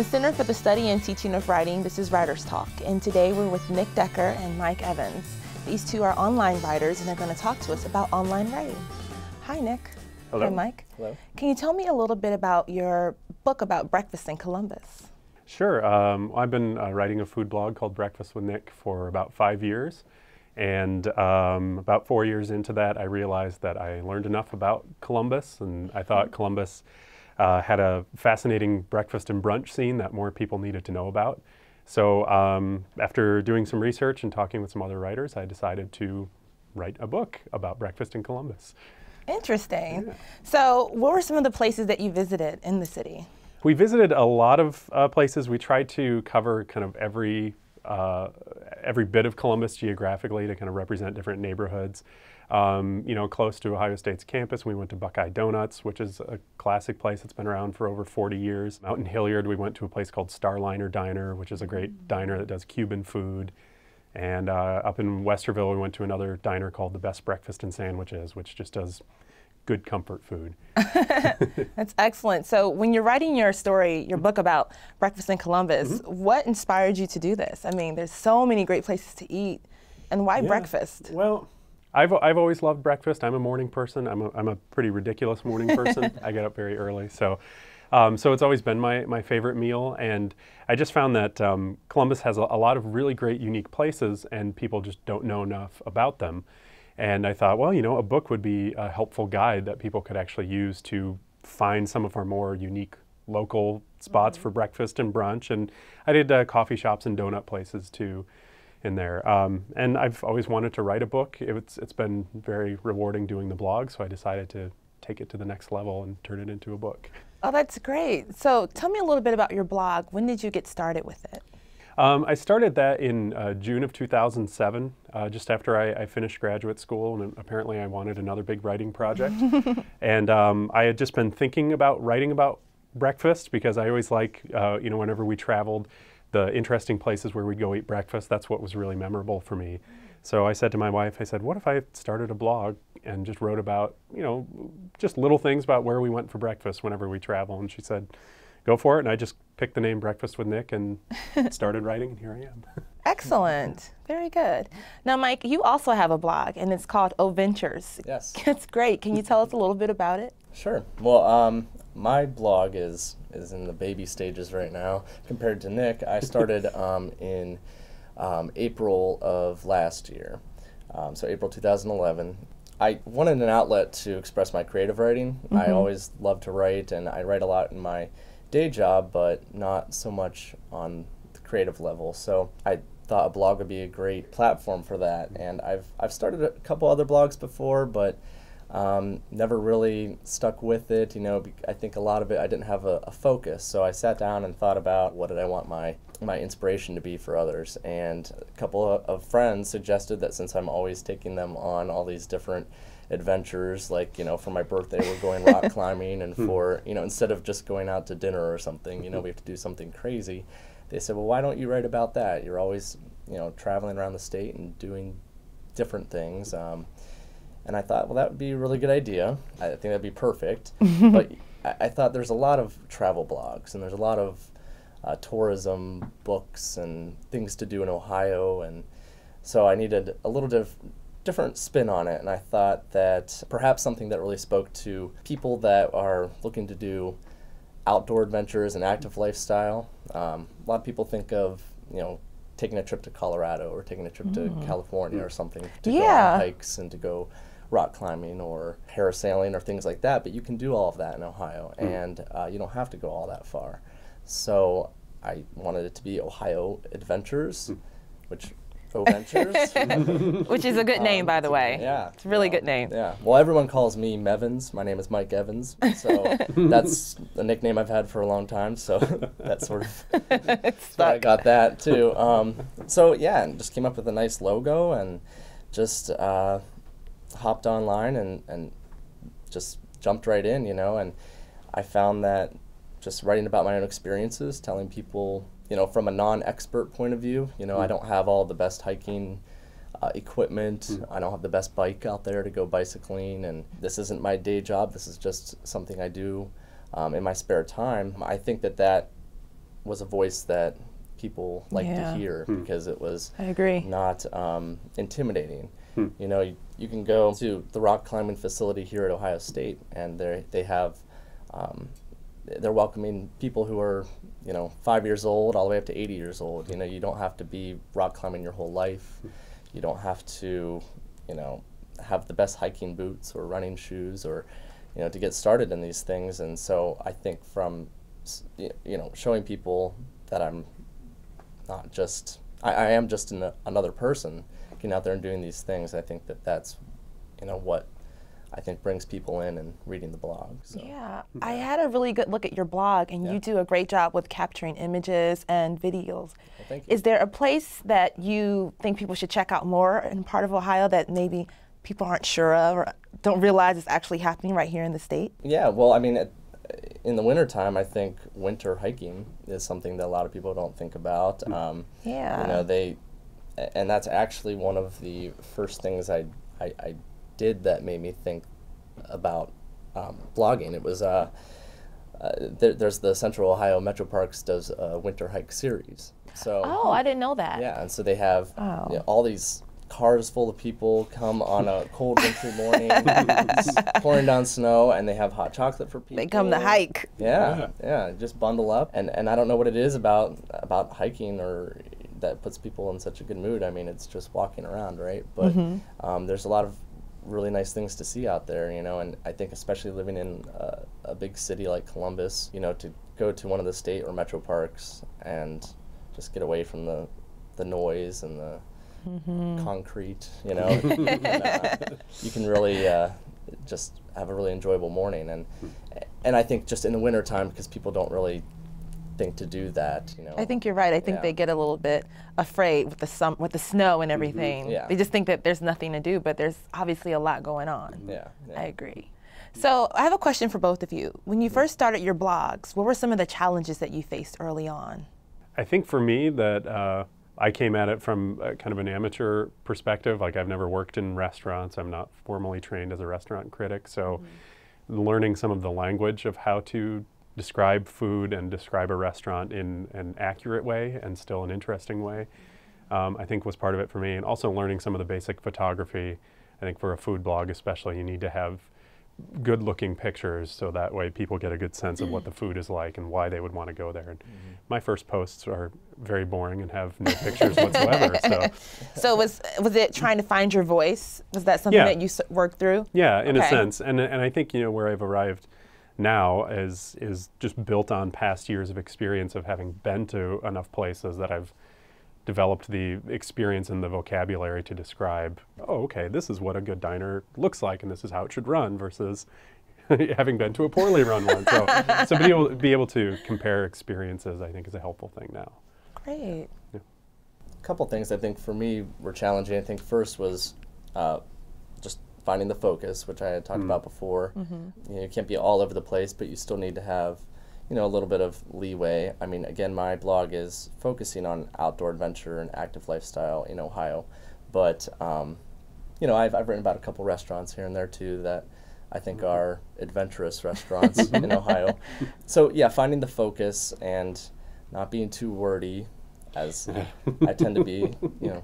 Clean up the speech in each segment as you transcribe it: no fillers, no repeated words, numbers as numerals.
the Center for the Study and Teaching of Writing, this is Writers Talk, and today we're with Nick Dekker and Mike Evans. These two are online writers, and they're going to talk to us about online writing. Hi, Nick. Hello. Hi, Mike. Hello. Can you tell me a little bit about your book about breakfast in Columbus? Sure. I've been writing a food blog called Breakfast with Nick for about 5 years. And about 4 years into that, I realized that I learned enough about Columbus, and I thought Columbus had a fascinating breakfast and brunch scene that more people needed to know about. So after doing some research and talking with some other writers, I decided to write a book about breakfast in Columbus. Interesting. Yeah. So what were some of the places that you visited in the city? We visited a lot of places. We tried to cover kind of every bit of Columbus geographically to kind of represent different neighborhoods. You know, close to Ohio State's campus, we went to Buckeye Donuts, which is a classic place that's been around for over 40 years. Out in Hilliard, we went to a place called Starliner Diner, which is a great diner that does Cuban food. And up in Westerville, we went to another diner called The Best Breakfast and Sandwiches, which just does good comfort food. That's excellent. So when you're writing your story, your book about breakfast in Columbus, what inspired you to do this? I mean, there's so many great places to eat, and why breakfast? Well, I've always loved breakfast. I'm a morning person. I'm a pretty ridiculous morning person. I get up very early, so it's always been my favorite meal. And I just found that Columbus has a lot of really great, unique places, and people just don't know enough about them. And I thought, well, you know, a book would be a helpful guide that people could actually use to find some of our more unique local spots for breakfast and brunch. And I did coffee shops and donut places too in there. And I've always wanted to write a book. It's been very rewarding doing the blog, so I decided to take it to the next level and turn it into a book. Oh, that's great. So tell me a little bit about your blog. When did you get started with it? I started that in June of 2007, just after I finished graduate school, and apparently I wanted another big writing project. And I had just been thinking about writing about breakfast because I always like, you know, whenever we traveled, the interesting places where we'd go eat breakfast, that's what was really memorable for me. So I said to my wife, I said, what if I started a blog and just wrote about, you know, just little things about where we went for breakfast whenever we travel? And she said, go for it. And I just picked the name Breakfast with Nick and started writing, and here I am. Excellent. Very good. Now, Mike, you also have a blog, and it's called OHventures. Yes. That's great. Can you tell us a little bit about it? Sure. Well, my blog is in the baby stages right now compared to Nick. I started in April of last year, so April 2011. I wanted an outlet to express my creative writing. I always love to write, and I write a lot in my day job, but not so much on the creative level. So I thought a blog would be a great platform for that. And I've started a couple other blogs before, but never really stuck with it. You know, I think a lot of it I didn't have a focus. So I sat down and thought about what did I want my inspiration to be for others. And a couple of friends suggested that since I'm always taking them on all these different adventures, like, you know, for my birthday we're going rock climbing, and for, you know, instead of just going out to dinner or something, you know, we have to do something crazy. They said, well, why don't you write about that? You're always, you know, traveling around the state and doing different things. And I thought, well, that would be a really good idea. I think that'd be perfect. But I thought there's a lot of travel blogs, and there's a lot of tourism books and things to do in Ohio, and so I needed a little different spin on it. And I thought that perhaps something that really spoke to people that are looking to do outdoor adventures and active lifestyle. A lot of people think of, you know, taking a trip to Colorado or taking a trip to California or something to go on hikes and to go rock climbing or parasailing or things like that, but you can do all of that in Ohio, and you don't have to go all that far. So I wanted it to be Ohio Adventures, which OHventures. Which is a good name, by the way. Yeah. It's a really good name. Yeah. Well, everyone calls me Mevins. My name is Mike Evans, so that's a nickname I've had for a long time, so that's sort of so I got that too. So yeah, and just came up with a nice logo, and just hopped online and just jumped right in, you know. And I found that just writing about my own experiences, telling people, you know, from a non-expert point of view, you know, I don't have all the best hiking equipment. I don't have the best bike out there to go bicycling, and this isn't my day job. This is just something I do in my spare time. I think that was a voice that people liked to hear because it was I agree. not intimidating. You know, you can go to the rock climbing facility here at Ohio State, and they have they're welcoming people who are, you know, 5 years old all the way up to 80 years old. You know, you don't have to be rock climbing your whole life. You don't have to, you know, have the best hiking boots or running shoes or, you know, to get started in these things. And so I think from, you know, showing people that I'm not just, I am just another person getting out there and doing these things. I think that's, you know, what I think brings people in and reading the blog. So. Yeah, I had a really good look at your blog, and you do a great job with capturing images and videos. Well, thank you. Is there a place that you think people should check out more in part of Ohio that maybe people aren't sure of or don't realize is actually happening right here in the state? Yeah, well, I mean, in the wintertime, I think winter hiking is something that a lot of people don't think about. You know, and that's actually one of the first things I did that made me think about blogging. It was there's the Central Ohio Metro Parks does a winter hike series. So I didn't know that. Yeah, and so they have you know, all these cars full of people come on a cold wintry morning, pouring down snow, and they have hot chocolate for people. They come to hike. Yeah, just bundle up. And I don't know what it is about hiking or that puts people in such a good mood. I mean, it's just walking around, right? But there's a lot of really nice things to see out there, you know, and I think especially living in a big city like Columbus, you know, to go to one of the state or metro parks and just get away from the noise and the concrete, you know, and, you can really just have a really enjoyable morning. And I think just in the wintertime, because people don't really think to do that, you know. I think you're right. I think they get a little bit afraid with the snow and everything. They just think that there's nothing to do, but there's obviously a lot going on. I agree. So I have a question for both of you. When you first started your blogs, what were some of the challenges that you faced early on? I think for me that I came at it from kind of an amateur perspective. Like, I've never worked in restaurants. I'm not formally trained as a restaurant critic. So learning some of the language of how to describe food and describe a restaurant in an accurate way and still an interesting way, I think was part of it for me. And also learning some of the basic photography. I think for a food blog especially, you need to have good looking pictures so that way people get a good sense of what the food is like and why they would want to go there. And my first posts are very boring and have no pictures whatsoever. So was it trying to find your voice? Was that something that you worked through? Yeah, in a sense. And I think, you know, where I've arrived now is just built on past years of experience of having been to enough places that I've developed the experience and the vocabulary to describe, oh, okay, this is what a good diner looks like and this is how it should run, versus having been to a poorly run one. So be able to compare experiences, I think, is a helpful thing now. Great. A couple things I think for me were challenging. I think first was just finding the focus, which I had talked about before. You know, you can't be all over the place, but you still need to have, you know, a little bit of leeway. I mean, again, my blog is focusing on outdoor adventure and active lifestyle in Ohio, but you know, I've written about a couple restaurants here and there too that I think are adventurous restaurants in Ohio. So yeah, finding the focus and not being too wordy, as I tend to be, you know,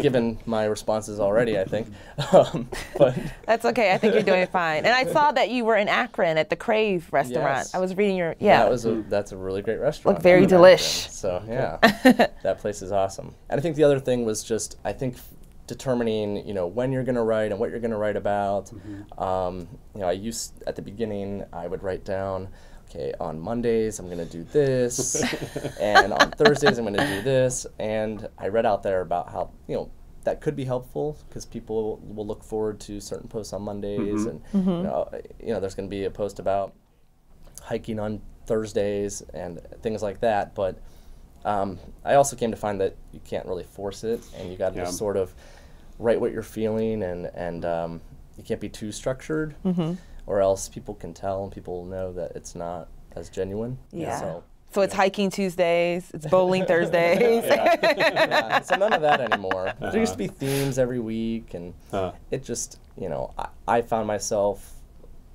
given my responses already, I think. But that's okay. I think you're doing fine. And I saw that you were in Akron at the Crave restaurant. Yes. I was reading your that's a really great restaurant. Looked very delish. So yeah, that place is awesome. And I think the other thing was just determining, you know, when you're going to write and what you're going to write about. You know, at the beginning I would write down, okay, on Mondays I'm going to do this, and on Thursdays I'm going to do this, and I read out there about how, you know, that could be helpful because people will look forward to certain posts on Mondays, and you know, there's going to be a post about hiking on Thursdays and things like that. But I also came to find that you can't really force it, and you got to just sort of write what you're feeling, and you can't be too structured. Or else people can tell and people know that it's not as genuine. So it's hiking Tuesdays, it's bowling Thursdays. So none of that anymore. There used to be themes every week, and it just, you know, I found myself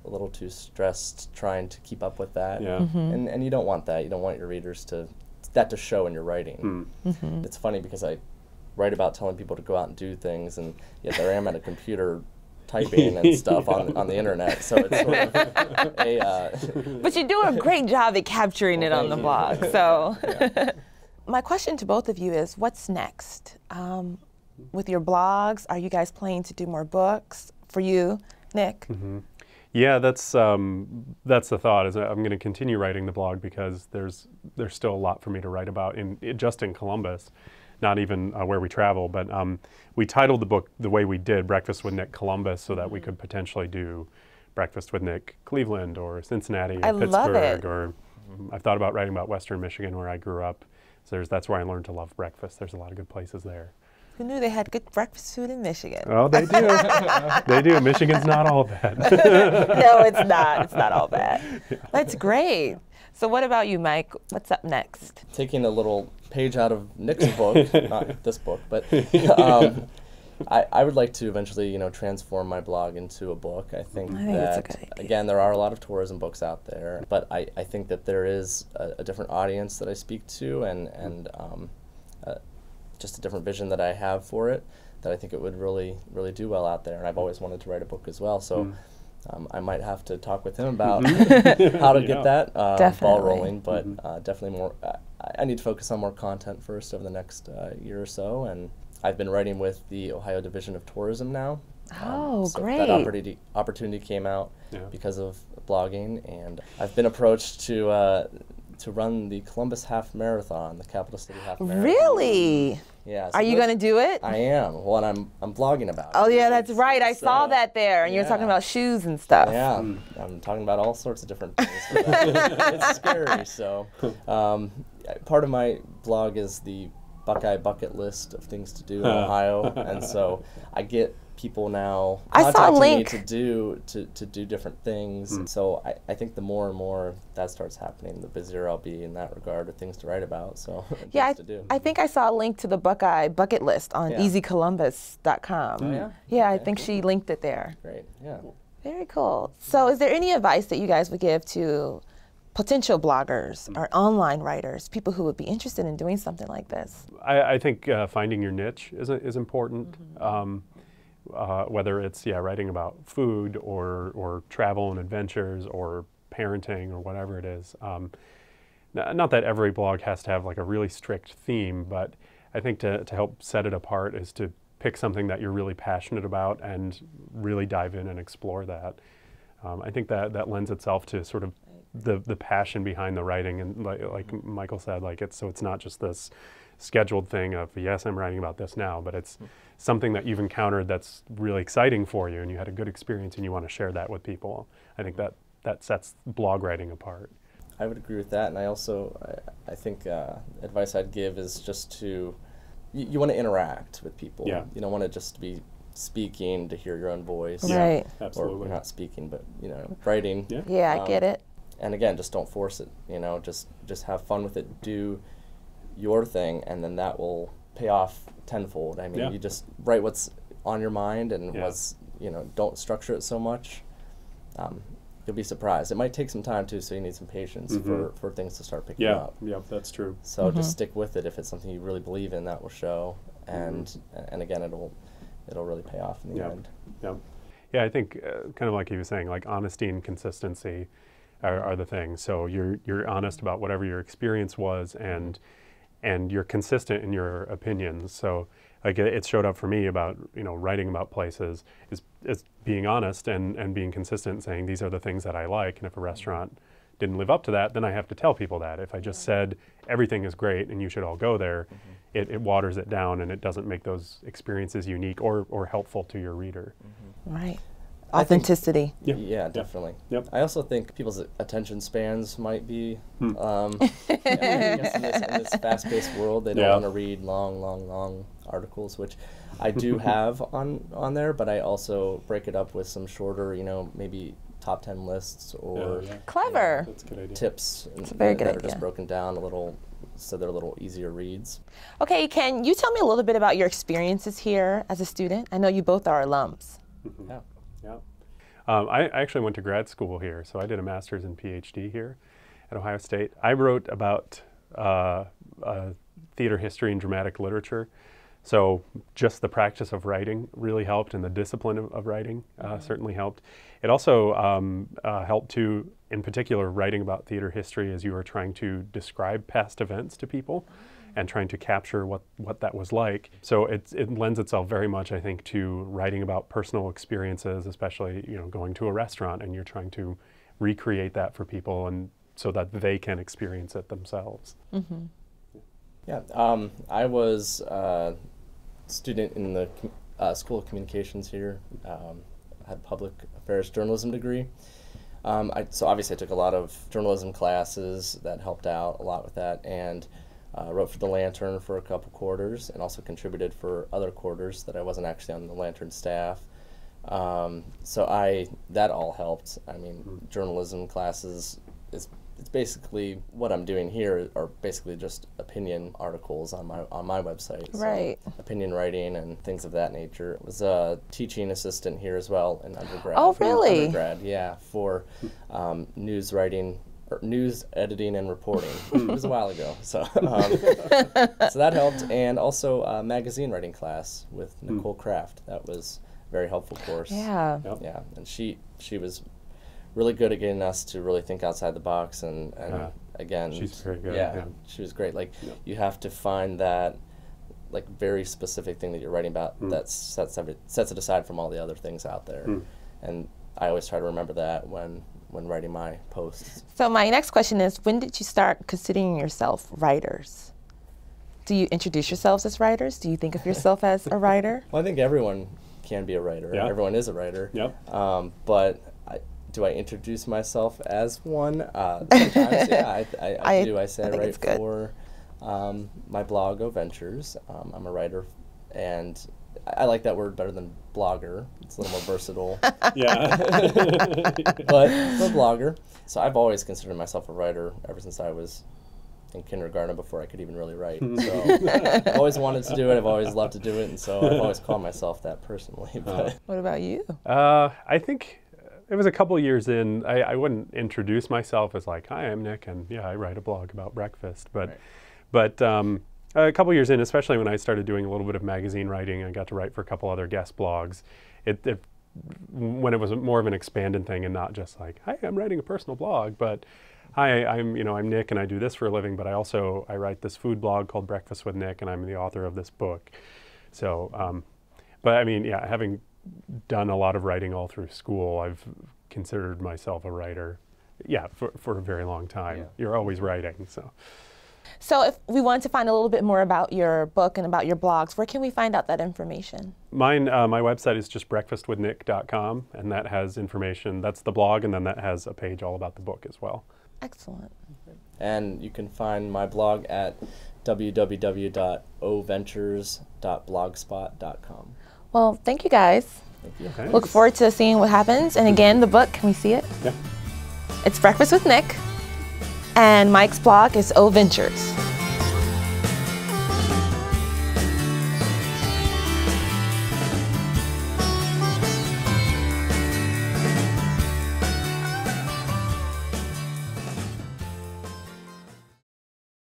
little too stressed trying to keep up with that. Yeah. And you don't want that. You don't want your readers to show in your writing. It's funny because I write about telling people to go out and do things, and yet there I am at a computer typing and stuff on the internet. So it's sort of a... But you do a great job at capturing it on the blog. So my question to both of you is, what's next? With your blogs, are you guys planning to do more books? For you, Nick? Yeah, that's the thought. Is I'm going to continue writing the blog because there's still a lot for me to write about just in Columbus, not even where we travel. But we titled the book the way we did, Breakfast with Nick Columbus, so that we could potentially do Breakfast with Nick Cleveland or Cincinnati or Pittsburgh. Or I've thought about writing about Western Michigan, where I grew up. So that's where I learned to love breakfast. There's a lot of good places there. Who knew they had good breakfast food in Michigan? Oh, they do. They do. Michigan's not all bad. No, it's not. It's not all bad. That's great. So what about you, Mike? What's up next? Taking a little page out of Nick's book, not this book, but I would like to eventually, transform my blog into a book. I think that's that, a good idea. again, there are a lot of tourism books out there, but I think that there is a different audience that I speak to, and just a different vision that I have for it, that I think it would really, really do well out there. And I've always wanted to write a book as well, so I might have to talk with him about how to get that ball rolling, but definitely more. I need to focus on more content first over the next year or so, and I've been writing with the Ohio Division of Tourism now. Oh, so great. That opportunity came out because of blogging, and I've been approached to run the Columbus Half Marathon, the Capital City Half Marathon. Really? Yeah. So are you going to do it? I am. Well, and I'm blogging about it. Oh, yeah, that's right. I saw that there, and you're talking about shoes and stuff. Yeah, I'm talking about all sorts of different things. It's scary. So part of my blog is the Buckeye bucket list of things to do in Ohio, and so I get people now contacting me to do different things. So I think the more and more that starts happening, the busier I'll be in that regard with things to write about. So yeah, to do. I think I saw a link to the Buckeye bucket list on easycolumbus.com. Oh, yeah? Yeah, I think she linked it there. Great, yeah. Very cool. So is there any advice that you guys would give to potential bloggers or online writers, people who would be interested in doing something like this? I think finding your niche is important. Whether it's writing about food or travel and adventures or parenting or whatever it is. Not that every blog has to have like a really strict theme, but I think to help set it apart is to pick something that you're really passionate about and really dive in and explore that. I think that lends itself to sort of the passion behind the writing, and like Michael said, it's not just this scheduled thing of, yes, I'm writing about this now, but it's something that you've encountered that's really exciting for you and you had a good experience and you want to share that with people. I think that sets blog writing apart. I would agree with that, and I think advice I'd give is just to, you want to interact with people. Yeah. You don't want to just be speaking to hear your own voice. Right. Absolutely. Or not speaking, but writing. Yeah, I get it. And again, just don't force it. Just have fun with it. Do your thing, and then that will pay off tenfold. I mean, you just write what's on your mind, and what's don't structure it so much. You'll be surprised. It might take some time too, so you need some patience for things to start picking up. Yeah, that's true. So just stick with it. If it's something you really believe in, that will show, and again, it'll really pay off in the end. Yeah, I think kind of like he was saying, like honesty and consistency are the things. So you're honest about whatever your experience was, and you're consistent in your opinions. So like it showed up for me about writing about places is being honest and being consistent and saying these are the things that I like, and if a restaurant didn't live up to that, then I have to tell people that. If I just said everything is great and you should all go there, it waters it down and it doesn't make those experiences unique or helpful to your reader. Right. Authenticity. Yeah, definitely. Yep. I also think people's attention spans might be, I guess in this fast-paced world, they don't want to read long articles, which I do have on there, but I also break it up with some shorter, maybe top 10 lists or clever that's a good idea. Tips That's a very good that are idea. just broken down a little, so they're a little easier reads. Okay, can you tell me a little bit about your experiences here as a student? I know you both are alums. I actually went to grad school here, so I did a master's and PhD here at Ohio State. I wrote about theater history and dramatic literature. So just the practice of writing really helped, and the discipline of writing certainly helped. It also helped to, in particular, writing about theater history as you were trying to describe past events to people and trying to capture what that was like. So it lends itself very much, I think, to writing about personal experiences, especially going to a restaurant and you're trying to recreate that for people and so that they can experience it themselves. Mm-hmm. Yeah, I was a student in the School of Communications here. I had a public affairs journalism degree. So obviously I took a lot of journalism classes that helped out a lot with that, and wrote for the Lantern for a couple quarters and also contributed for other quarters that I wasn't actually on the Lantern staff. So that all helped. I mean, journalism classes it's basically what I'm doing here are basically just opinion articles on my website. Right. So opinion writing and things of that nature. I was a teaching assistant here as well in undergrad. Oh, really? Undergrad, yeah, for news writing, or news editing and reporting. It was a while ago, so so that helped, and also a magazine writing class with Nicole Kraft. That was a very helpful course. Yeah. Yep. Yeah, and she was really good at getting us to really think outside the box, and again, she's very good. Yeah, she was great. Like you have to find that like very specific thing that you're writing about that sets it aside from all the other things out there. And I always try to remember that when writing my posts. So my next question is, when did you start considering yourself writers? Do you introduce yourselves as writers? Do you think of yourself as a writer? Well, I think everyone can be a writer. Yeah. Everyone is a writer. Yep. But do I introduce myself as one? Sometimes, yeah, I do. I say I write for my blog, OHventures. I'm a writer, and I like that word better than blogger. It's a little more versatile. Yeah. But I'm a blogger. So I've always considered myself a writer ever since I was in kindergarten, before I could even really write. So I've always wanted to do it. I've always loved to do it, and so I've always called myself that personally. But What about you? I think it was a couple years in. I wouldn't introduce myself as like, hi, I'm Nick, and yeah, I write a blog about breakfast. But a couple years in, especially when I started doing a little bit of magazine writing, I got to write for a couple other guest blogs. When it was more of an expanded thing and not just like, hi, I'm writing a personal blog, but hi, I'm Nick and I do this for a living, but I write this food blog called Breakfast with Nick, and I'm the author of this book. So, but I mean, yeah, having done a lot of writing all through school, I've considered myself a writer, yeah, for a very long time. Yeah. You're always writing, so. So if we want to find a little bit more about your book and about your blogs, where can we find out that information? My website is just breakfastwithnick.com, and that has information. That's the blog, and then that has a page all about the book as well. Excellent. And you can find my blog at www.oventures.blogspot.com. Well, thank you guys. Thank you. Okay. Look forward to seeing what happens. And again, the book, can we see it? Yeah. It's Breakfast with Nick, and Mike's blog is OHventures.